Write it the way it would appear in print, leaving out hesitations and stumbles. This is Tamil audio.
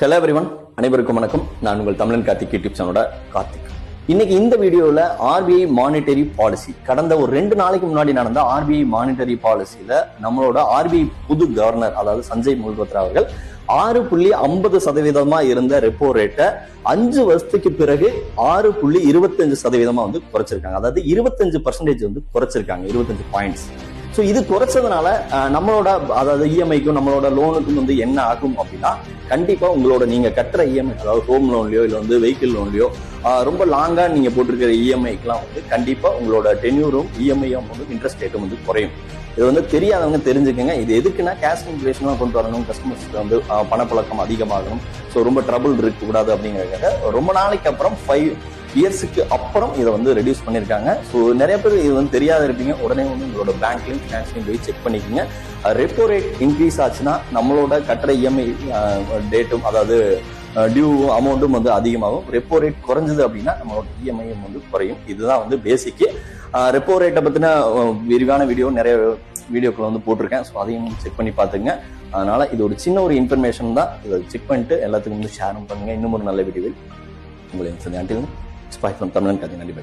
ஹலோ எவ்ரிவன், அனைவருக்கும் வணக்கம். நான் உங்கள் தமிழன் கார்த்திக் யூடியூப் சேனலோட கார்த்திக். இன்னைக்கு இந்த வீடியோவில் ஆர்பிஐ மானிட்டரி பாலிசி, கடந்த ஒரு 2 நாளைக்கு முன்னாடி நடந்த ஆர்பிஐ மானிட்டரி பாலிசியில நம்மளோட ஆர்பிஐ புது கவர்னர், அதாவது சஞ்சய் மல்கோத்ரா அவர்கள் 6.50% இருந்த ரெப்போ ரேட்டை 5 வருஷத்துக்கு பிறகு 6.25% வந்து குறைச்சிருக்காங்க. அதாவது 25% வந்து குறைச்சிருக்காங்க, 25 பாயிண்ட்ஸ். ஸோ இது குறைச்சதுனால நம்மளோட, அதாவது இஎம்ஐக்கும் நம்மளோட லோனுக்கும் வந்து என்ன ஆகும் அப்படின்னா, கண்டிப்பா உங்களோட நீங்க கட்டுற இஎம்ஐ, அதாவது ஹோம் லோன்லயோ இல்லை வந்து வெஹிக்கிள் லோன்லயோ ரொம்ப லாங்கா நீங்க போட்டிருக்கிற இஎம்ஐக்கெல்லாம் வந்து கண்டிப்பா உங்களோட டென்யூரும் இஎம்ஐயும் வந்து இன்ட்ரெஸ்ட் ரேட்டும் வந்து குறையும். இது வந்து தெரியாதவங்க தெரிஞ்சுக்கங்க. இது எதுக்குன்னா கேஷ் இன்ஃபிளேஷன்லாம் கொண்டு வரணும், கஸ்டமர்ஸ்க்கு வந்து பணப்பழக்கம் அதிகமாகணும், ஸோ ரொம்ப ட்ரபிள் இருக்கக்கூடாது அப்படிங்கிறதுக்காக ரொம்ப நாளைக்கு அப்புறம் 5 இயர்ஸுக்கு அப்புறம் இதை வந்து ரெடியூஸ் பண்ணியிருக்காங்க. ஸோ நிறைய பேர் இது வந்து தெரியாத இருப்பீங்க. உடனே வந்து உங்களோட பேங்க்லையும் ஃபினான்ஸ்லையும் போய் செக் பண்ணிக்கோங்க. ரெப்போ ரேட் இன்க்ரீஸ் ஆச்சுன்னா நம்மளோட கட்டுற இஎம்ஐ டேட்டும், அதாவது டியூ அமௌண்ட்டும் வந்து அதிகமாகும். ரெப்போ ரேட் குறைஞ்சது அப்படின்னா நம்மளோட இஎம்ஐயும் வந்து குறையும். இதுதான் வந்து பேசிக்கு. ரெப்போ ரேட்டை பற்றின விரிவான நிறைய வீடியோக்கள் வந்து போட்டிருக்கேன். ஸோ அதையும் செக் பண்ணி பார்த்துங்க. அதனால இது ஒரு சின்ன ஒரு இன்ஃபர்மேஷன் தான். இதை செக் பண்ணிட்டு எல்லாத்துக்கும் வந்து ஷேரும் பண்ணுங்க. இன்னும் ஒரு நல்ல வீடியோவில் உங்களை சந்திக்கிறேன். Bye from Tamil Nadu.